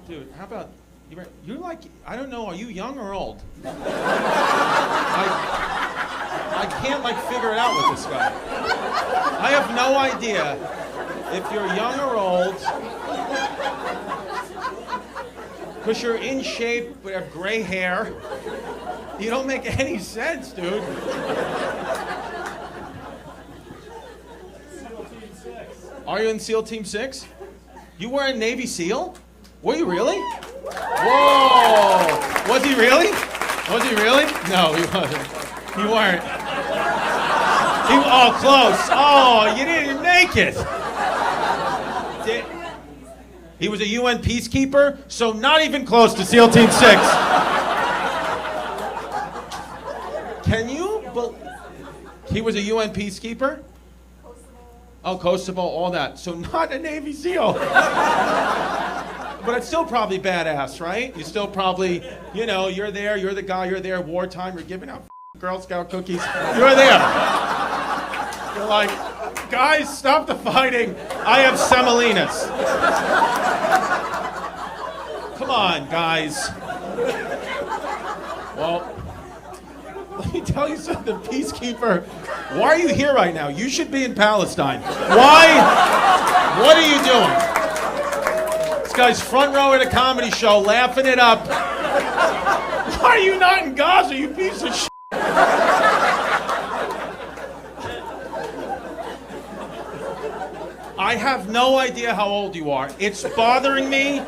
Dude, how about, you're like, I don't know, are you young or old? I can't like figure it out with this guy. I have no idea if you're young or old. Because you're in shape, but have gray hair. You don't make any sense, dude. SEAL Team 6. Are you in SEAL Team 6? You were in Navy SEAL? Were you really? Whoa! Was he really? Was he really? No, he wasn't. You weren't. Oh, close. Oh, you didn't make it. He was a UN peacekeeper, so not even close to SEAL Team 6. Can you he was a UN peacekeeper? Oh, Kosovo, all that. So not a Navy SEAL. But it's still probably badass, right? You still probably, you're there, you're the guy, you're there, wartime, you're giving out Girl Scout cookies. You're there. You're like, guys, stop the fighting. I have semolinas. Come on, guys. Well, let me tell you something, Peacekeeper. Why are you here right now? You should be in Palestine. Why? What are you doing? This guy's front row at a comedy show, laughing it up. Why are you not in Gaza, you piece of shit? I have no idea how old you are. It's bothering me.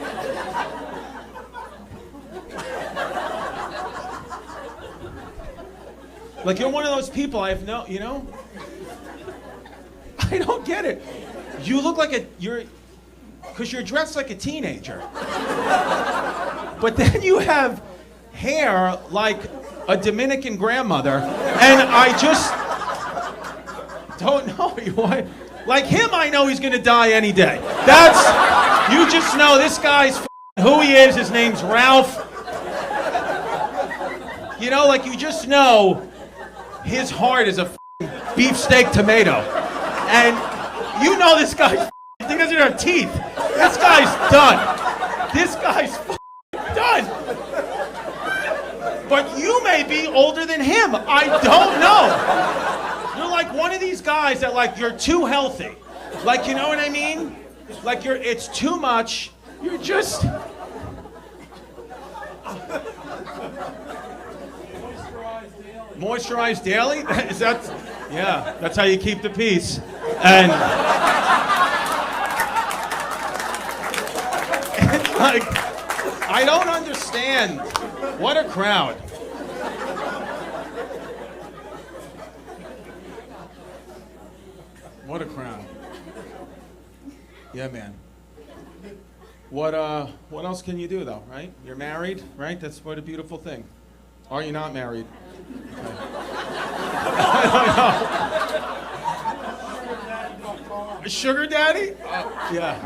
Like, you're one of those people I have no, I don't get it. You look like because you're dressed like a teenager. But then you have hair like a Dominican grandmother, and I just don't know you. Like him, I know he's gonna die any day. You just know this guy's who he is. His name's Ralph. Like you just know his heart is a beefsteak tomato. And this guy's he doesn't have teeth. This guy's done. This guy's done. But you may be older than him. I don't know. You're like one of these guys that like you're too healthy. Like, you know what I mean? Like it's too much. You're just moisturize daily? Is that? Yeah, that's how you keep the peace. And it's like, I don't understand. What a crowd. What a crowd. Yeah, man. What else can you do though, right? You're married, right? That's what a beautiful thing. Are you not married? Okay. I don't know. Sugar daddy? Yeah.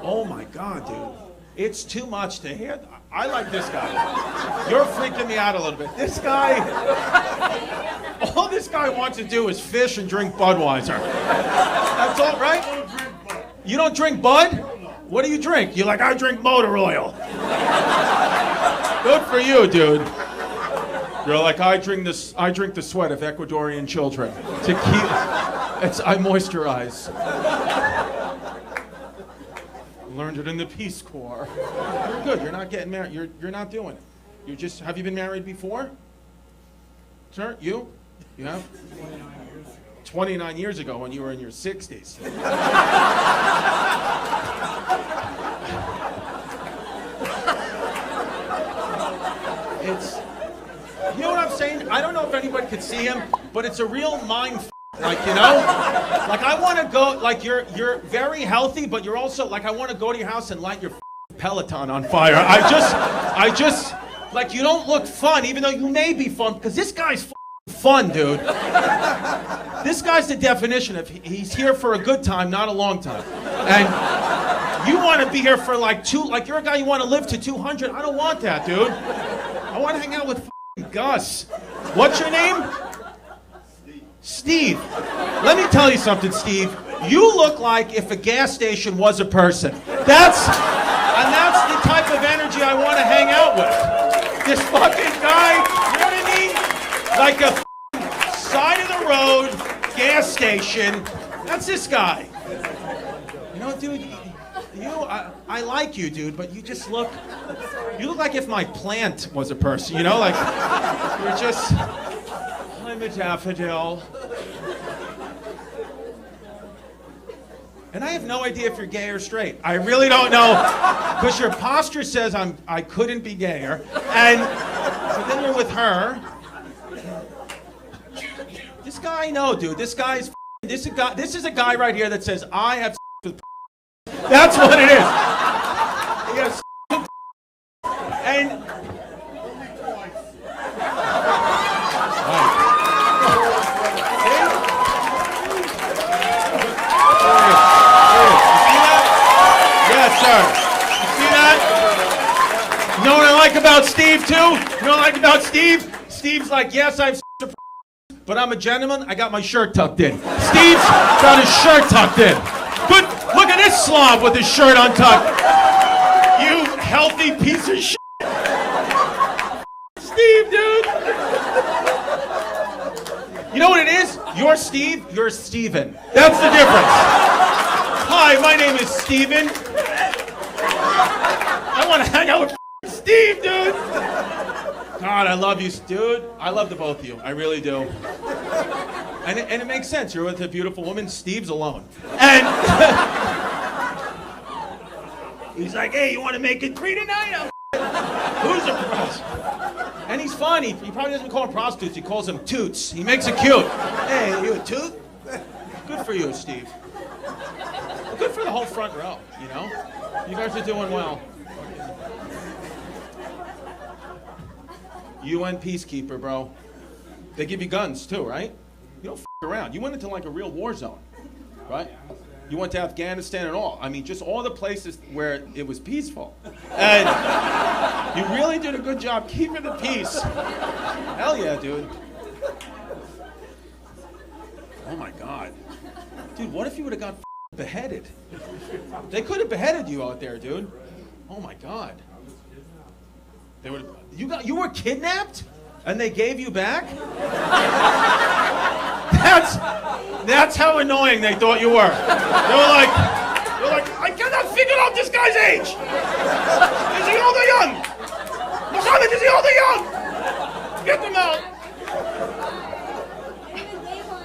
Oh my God, dude. It's too much to hear. I like this guy. You're freaking me out a little bit. This guy, all this guy wants to do is fish and drink Budweiser. That's all, right? You don't drink Bud? What do you drink? You're like, I drink motor oil. Good for you, dude. You're like, I drink the sweat of Ecuadorian children to keep. I moisturize. Learned it in the Peace Corps. You're good. You're not getting married. You're not doing it. Have you been married before? Sir, you? You have? 29 years ago when you were in your 60s. You know what I'm saying? I don't know if anybody could see him, but it's a real mind like, like I want to go, like you're very healthy, but you're also like, I want to go to your house and light your Peloton on fire. I just, like, you don't look fun, even though you may be fun, because this guy's fun, dude. This guy's the definition of he's here for a good time, not a long time. And you want to be here for like you're a guy you want to live to 200. I don't want that, dude. I want to hang out with Gus. What's your name? Steve. Let me tell you something, Steve. You look like if a gas station was a person. That's the type of vacation. That's this guy. You know, dude, I like you, dude, but you just look like if my plant was a person, you know? Like, you're just, I'm a daffodil. And I have no idea if you're gay or straight. I really don't know, because your posture says I couldn't be gayer. And so then you're with her. This guy, no, dude. This is a guy right here that says I have with. That's what it is. He has and. You know what I like about Steve, too? You know what I like about Steve? Steve's like, yes, I've but I'm a gentleman. I got my shirt tucked in. Steve's got his shirt tucked in. Good. Look at this slob with his shirt untucked. You healthy piece of shit. Steve, dude. You know what it is? You're Steve, you're Steven. That's the difference. Hi, my name is Steven. I want to hang out with Steve, dude. God, I love you, dude. I love the both of you. I really do. And it makes sense. You're with a beautiful woman. Steve's alone. And he's like, hey, you want to make it 3 tonight? Who's a prostitute? And he's fun. He probably doesn't call them prostitutes. He calls them toots. He makes it cute. Hey, you a toot? Good for you, Steve. Good for the whole front row, you know? You guys are doing well. UN peacekeeper, bro. They give you guns too, right? You don't f around. You went into like a real war zone, right? You went to Afghanistan and all. I mean, just all the places where it was peaceful. And you really did a good job keeping the peace. Hell yeah, dude. Oh my God. Dude, what if you would have got beheaded? They could have beheaded you out there, dude. Oh my God. They would. You were kidnapped, and they gave you back. That's how annoying they thought you were. They were like, I cannot figure out this guy's age. Is he old or young? Mohammed, is he old or young? Get them out.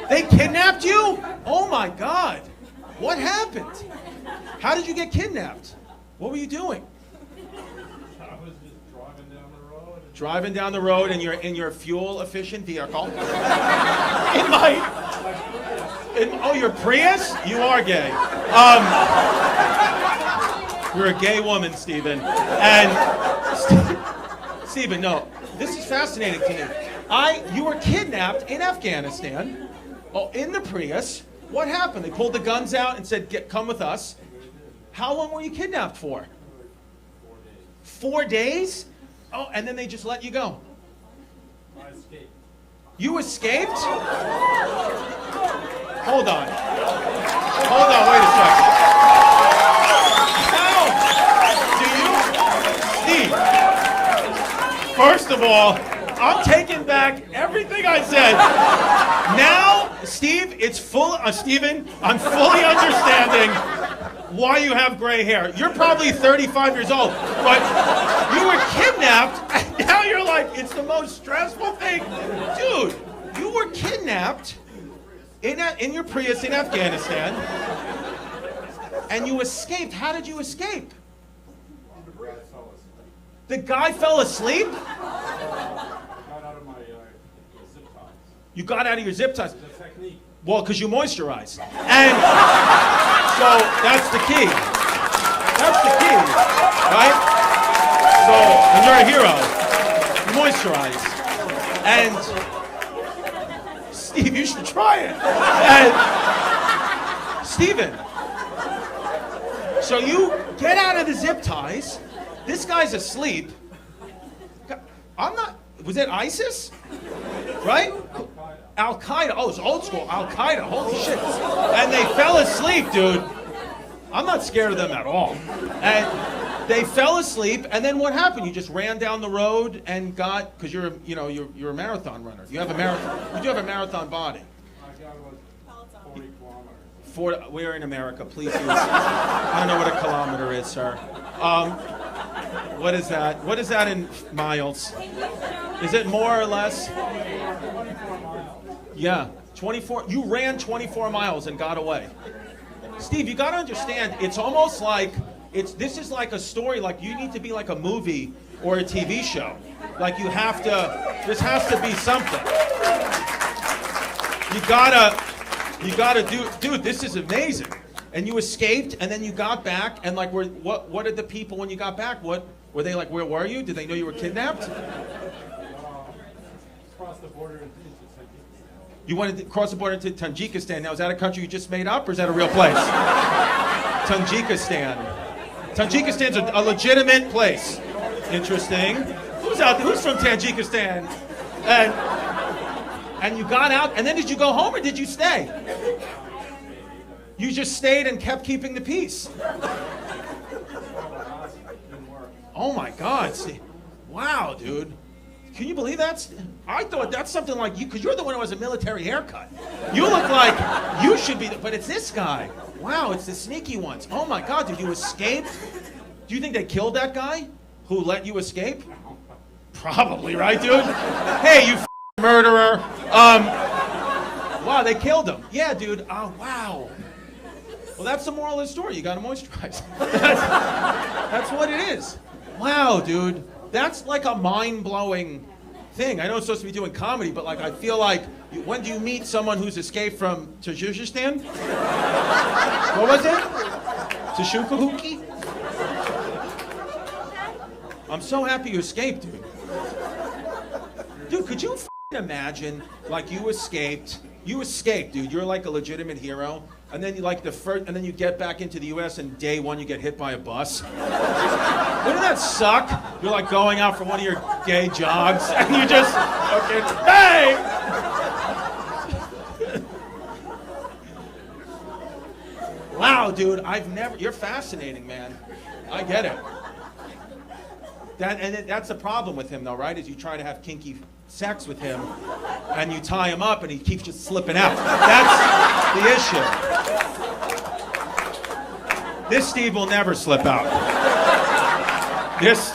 They kidnapped you? Oh my God. What happened? How did you get kidnapped? What were you doing? Driving down the road in your fuel-efficient vehicle. Oh, your Prius? You are gay. You're a gay woman, Stephen. And Stephen, no, this is fascinating to me. You were kidnapped in Afghanistan. Oh, in the Prius. What happened? They pulled the guns out and said, come with us. How long were you kidnapped for? 4 days? Oh, and then they just let you go. I escaped. You escaped? Hold on. Hold on, wait a second. How do you, Steve, first of all, I'm taking back everything I said. Now, Steve, Stephen, I'm fully understanding why you have gray hair. You're probably 35 years old, but you were kidnapped, and now you're like, it's the most stressful thing. Dude, you were kidnapped in your Prius in Afghanistan, and you escaped. How did you escape? The guy fell asleep? You got out of your zip ties. The technique. Well, because you moisturize. And so that's the key. That's the key, right? So, and you're a hero. You moisturize. And Steve, you should try it. And Steven, so you get out of the zip ties. This guy's asleep. Was it ISIS? Right? Al-Qaeda. Oh, it's old school. Al-Qaeda. Holy shit. And they fell asleep, dude. I'm not scared of them at all. And they fell asleep, and then what happened? You just ran down the road and got, because you're a marathon runner. You have a marathon. You do have a marathon body. We're in America. Please use. I don't know what a kilometer is, sir. What is that? What is that in miles? Is it more or less? Yeah, 24. You ran 24 miles and got away. Steve, you got to understand. It's almost like this is like a story. Like you need to be like a movie or a TV show. Like you have to. This has to be something. You gotta do, dude. This is amazing. And you escaped, and then you got back, and like, what did the people when you got back? What were they like? Where were you? Did they know you were kidnapped? Across the border into Tajikistan. You wanted to cross the border into Tajikistan. Now, is that a country you just made up, or is that a real place? Tajikistan. Tajikistan's a legitimate place. Interesting. Who's out there? Who's from Tajikistan? And you got out, and then did you go home or did you stay? You just stayed and kept keeping the peace. Oh my God! See, wow, dude. Can you believe that? I thought that's something like you, because you're the one who has a military haircut. You look like you should be, but it's this guy. Wow, it's the sneaky ones. Oh my God, did you escape? Do you think they killed that guy who let you escape? Probably, right, dude? Hey, you murderer. Wow, they killed him. Yeah, dude. Oh, wow. Well, that's the moral of the story. You got to moisturize. That's what it is. Wow, dude. That's like a mind-blowing thing. I know it's supposed to be doing comedy, but like I feel like, when do you meet someone who's escaped from Tajikistan? What was it? Tashukahuki? I'm so happy you escaped, dude. Dude, could you imagine, like you escaped, dude. You're like a legitimate hero, and then and then you get back into the U.S. and day one you get hit by a bus. Wouldn't that suck? You're like going out for one of your gay jogs, and you just, okay, hey! Wow, dude, you're fascinating, man. I get it. That's the problem with him, though, right? Is you try to have kinky sex with him, and you tie him up, and he keeps just slipping out. That's the issue. This Steve will never slip out. This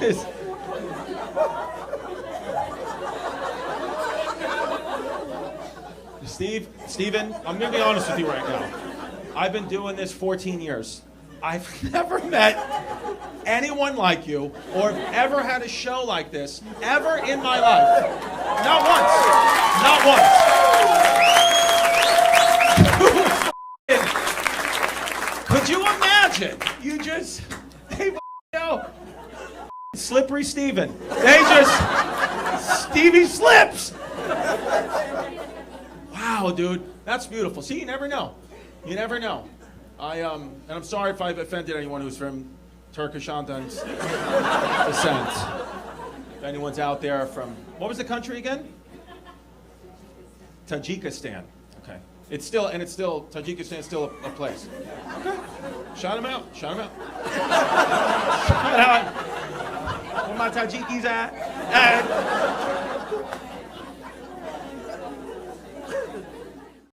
is. Steven, I'm going to be honest with you right now. I've been doing this 14 years. I've never met anyone like you or ever had a show like this ever in my life. Not once. Not once. Could you imagine? They know. Slippery Steven. Stevie slips. Wow, dude, that's beautiful. See, you never know. You never know. And I'm sorry if I've offended anyone who's from Turkish Andan's descent. If anyone's out there from, what was the country again? Tajikistan. Okay. Tajikistan's still a place. Okay. Shout him out. Shout out. Where my Tajikis at?